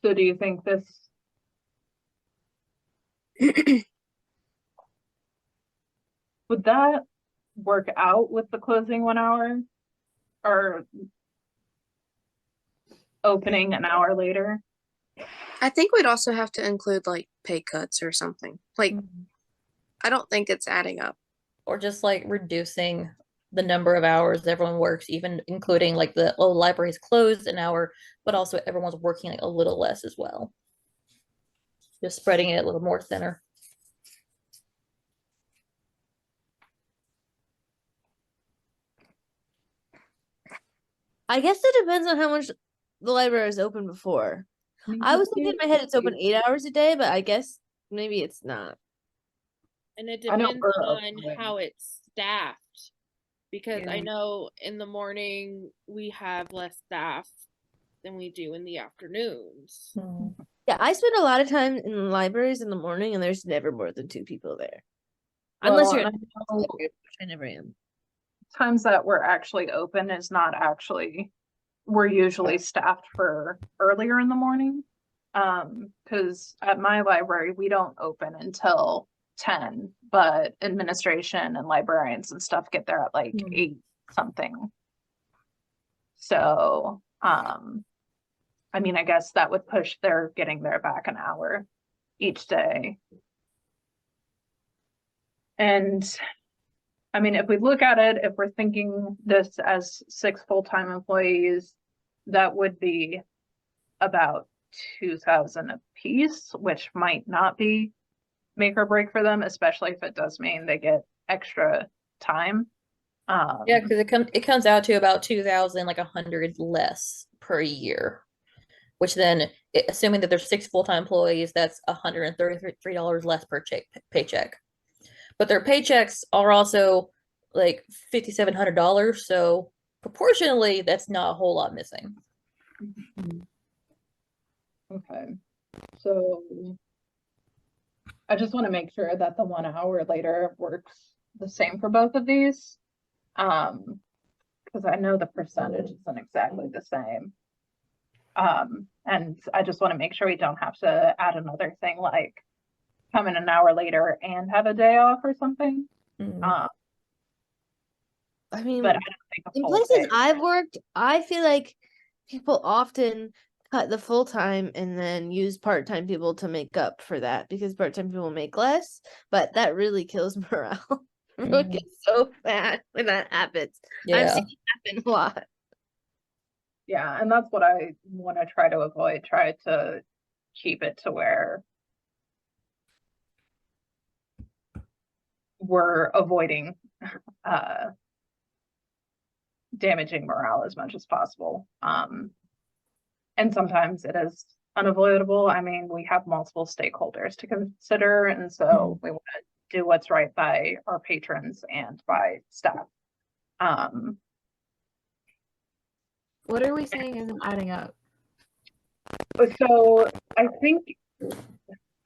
So do you think this would that work out with the closing 1 hour or opening an hour later? I think we'd also have to include like pay cuts or something. Like, I don't think it's adding up. Or just like reducing the number of hours everyone works, even including like the library is closed an hour, but also everyone's working like a little less as well. Just spreading it a little more thinner. I guess it depends on how much the library is open before. I was thinking in my head it's open 8 hours a day, but I guess maybe it's not. And it I know depends we're on open. how it's staffed. Because I Yeah. know in the morning we have less staff than we do in the afternoons. Yeah, I spend a lot of time in the libraries in the morning, and there's never more than 2 people there. Unless Well, you're and in I the know library, which I never am. times that we're actually open is not actually, we're usually staffed for earlier in the morning. Because at my library, we don't open until 10, but administration and librarians and stuff get there at like 8 something. So, I mean, I guess that would push their getting there back an hour each day. And I mean, if we look at it, if we're thinking this as 6 full-time employees, that would be about 2,000 a piece, which might not be make or break for them, especially if it does mean they get extra time. Yeah, because it comes out to about 2,000, like 100 less per year. Which then, assuming that there's 6 full-time employees, that's $133 less per paycheck. But their paychecks are also like $5,700, so proportionally, that's not a whole lot missing. Okay, so I just want to make sure that the 1 hour later works the same for both of these. Because I know the percentage isn't exactly the same. And I just want to make sure we don't have to add another thing like come in an hour later and have a day off or something. Mhm. I mean, But I don't think a in full places day. I've worked, I feel like people often cut the full time and then use part time people to make up for that because part time people make less, but that really kills morale. It gets so bad when that happens. I've Yeah. seen it happen a lot. Yeah, and that's what I want to try to avoid. Try to keep it to where we're avoiding damaging morale as much as possible. And sometimes it is unavoidable. I mean, we have multiple stakeholders to consider, and so we want to do what's right by our patrons and by staff. What are we saying isn't adding up? So I think,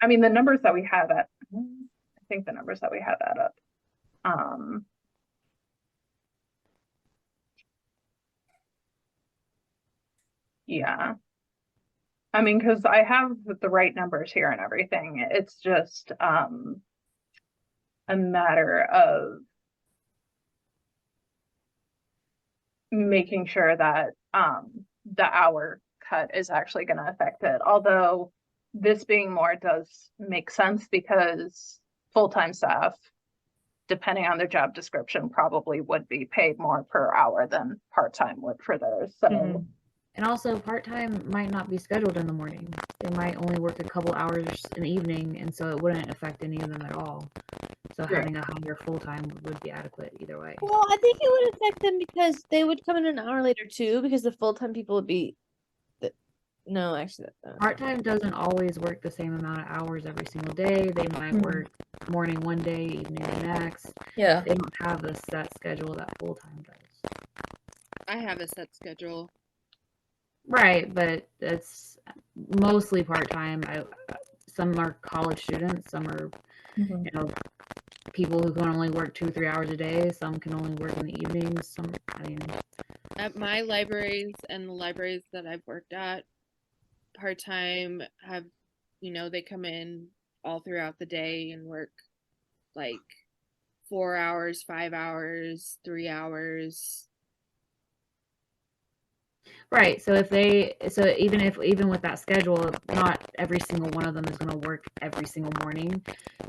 I mean, the numbers that we have at, I think the numbers that we have add up. Yeah. I mean, because I have the right numbers here and everything. It's just a matter of making sure that the hour cut is actually going to affect it. Although this being more does make sense because full-time staff depending on their job description, probably would be paid more per hour than part-time would for theirs. So Mhm. And also, part-time might not be scheduled in the morning. They might only work a couple hours in the evening, and so it wouldn't affect any of them at all. So Right. having a higher full-time would be adequate either way. Well, I think it would affect them because they would come in an hour later too, because the full-time people would be. No, actually, Part-time doesn't always work the same amount of hours every single day. They might Mhm. work morning one day, evening the next. Yeah. They don't have a set schedule that full-time does. I have a set schedule. Right, but it's mostly part-time. Some are college students, some are, Mhm. you know, people who can only work 2-3 hours a day. Some can only work in the evenings. I mean, At my libraries and the libraries that I've worked at, part-time have, they come in all throughout the day and work like 4 hours, 5 hours, 3 hours. right. So even with that schedule, not every single one of them is going to work every single morning.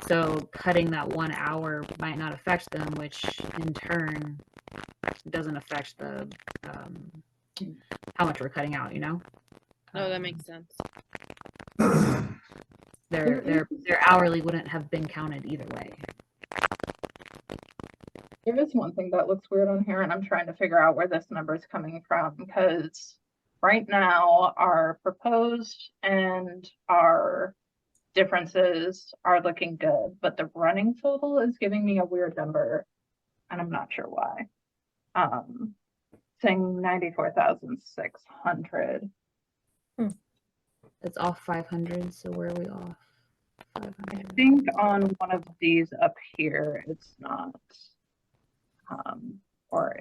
So cutting that 1 hour might not affect them, which in turn doesn't affect the how much we're cutting out. Oh, that makes sense. Their hourly wouldn't have been counted either way. there is one thing that looks weird on here, and I'm trying to figure out where this number is coming from, because right now our proposed and our differences are looking good, but the running total is giving me a weird number, and I'm not sure why. Saying 94,600. It's off 500. So where are we off? I 500. think on one of these up here, it's not. Or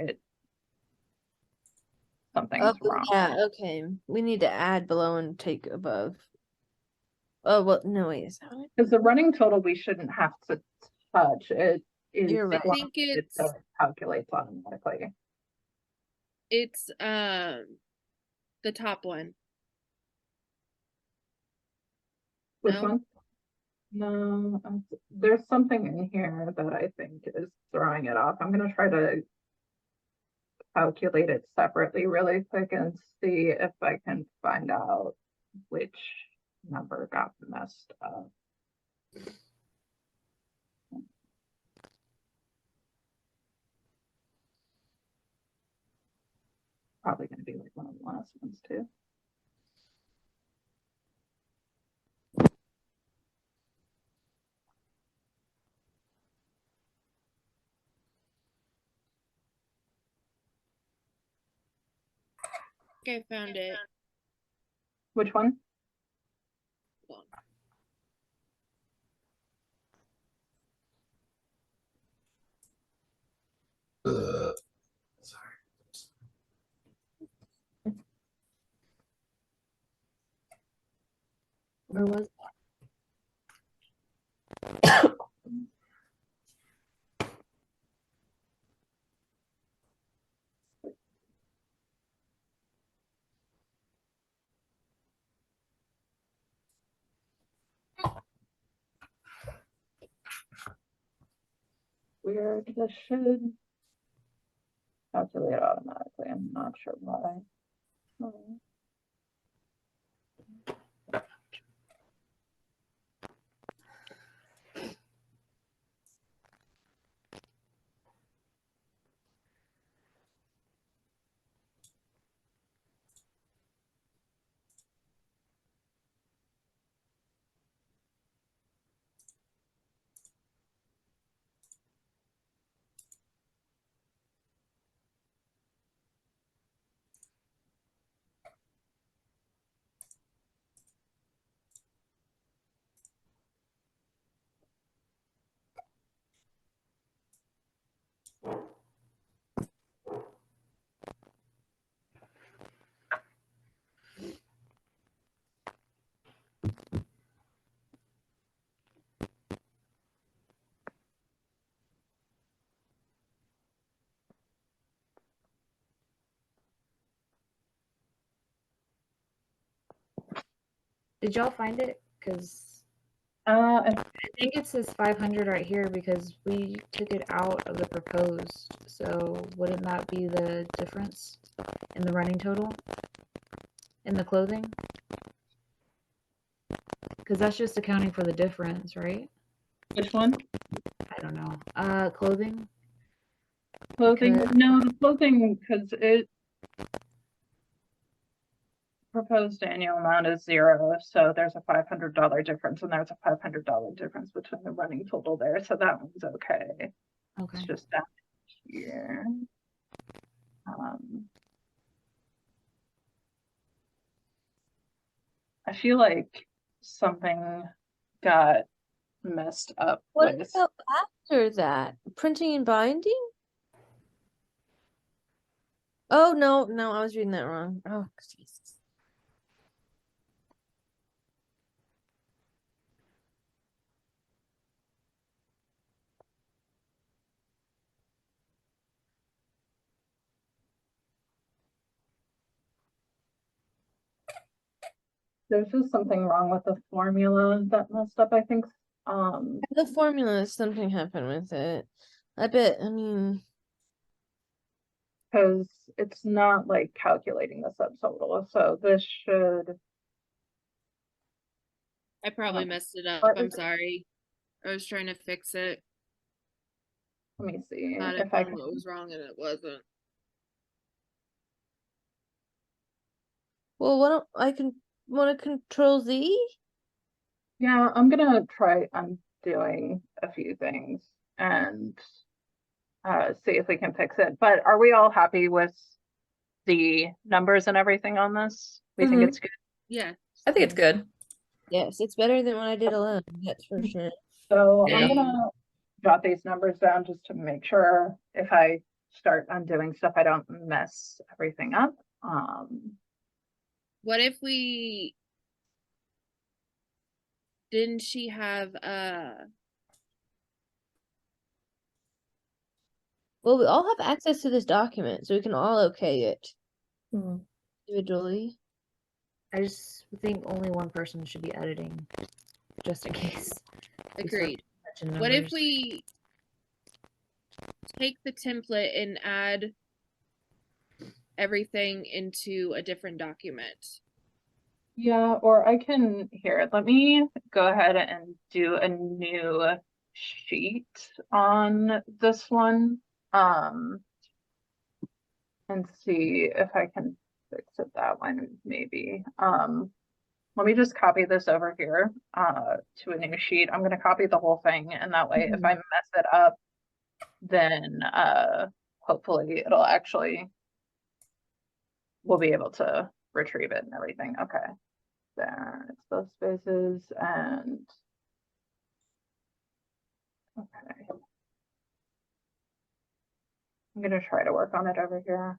something's wrong. Yeah, okay. We need to add below and take above. Oh, well, no, wait, is that it? Because the running total we shouldn't have to touch. It is You're right. I think it calculates automatically. it's the top one. Which No? one? No, there's something in here that I think is throwing it off. I'm gonna try to calculate it separately really quick and see if I can find out which number got messed up. Probably gonna be like one of the last ones too. I think I found it. Which one? Hold on. Where was Weird. This should calculate automatically. I'm not sure why. Did y'all find it? Because I I think it says 500 right here because we took it out of the proposed. So wouldn't that be the difference in the running total in the clothing? Because that's just accounting for the difference, right? which one? I don't know. Clothing. Clothing? Because- No, the clothing, because it proposed annual amount is 0, so there's a $500 difference, and there's a $500 difference between the running total there, so that one's okay. Okay. It's just down here. I feel like something got messed up What with. about after that? Printing and binding? Oh no, no, I was reading that wrong. Oh Jesus. There's just something wrong with the formula that messed up, I think. The formula, something happened with it. I bet, I mean, Because it's not like calculating the subtotal, so this should. I probably messed it up. Or I'm is it- sorry. I was trying to fix it. Let me see Thought if I I found can. what was wrong and it wasn't. well, I can want to control Z? Yeah, I'm gonna try undoing a few things and see if we can fix it. But are we all happy with the numbers and everything on this? We think Mhm. it's good. Yeah. I think it's good. Yes, it's better than what I did alone, that's for sure. So Yeah. I'm gonna jot these numbers down just to make sure if I start undoing stuff, I don't mess everything up. What if didn't she have Well, we all have access to this document, so we can all okay it Hmm. individually. I just think only one person should be editing, just in case. we start agreed? touching What if numbers. we take the template and add everything into a different document? Yeah, or I can, here, let me go ahead and do a new sheet on this one. And see if I can fix it that one, maybe. Let me just copy this over here to a new sheet. I'm gonna copy the whole thing, and that way if I mess it up, then hopefully it'll actually, we'll be able to retrieve it and everything. Okay. There, it's those spaces and okay. I'm gonna try to work on it over here.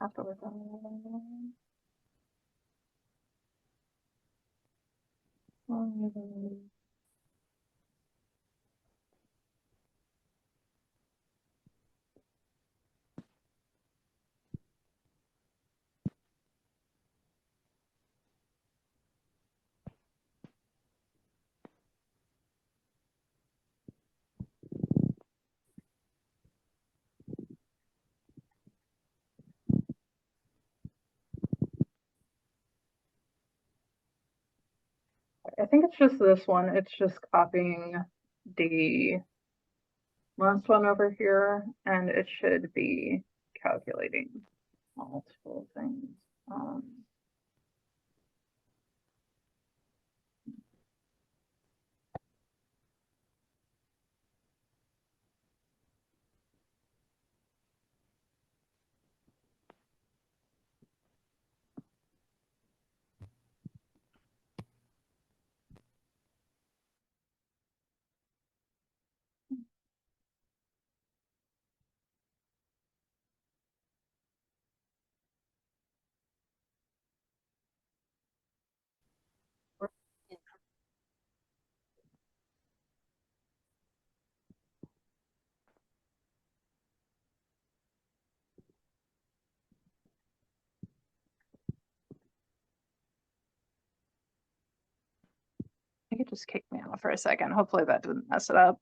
Have to work on it. I think it's just this one. It's just copying the last one over here, and it should be calculating multiple things. just kicked me off for a second. Hopefully that didn't mess it up.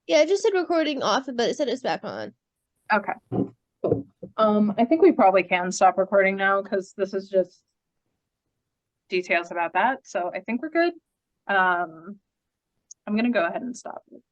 Yeah, it just said recording off, but it said it's back on. Okay. Cool. I think we probably can stop recording now because this is just details about that. So I think we're good. I'm gonna go ahead and stop it.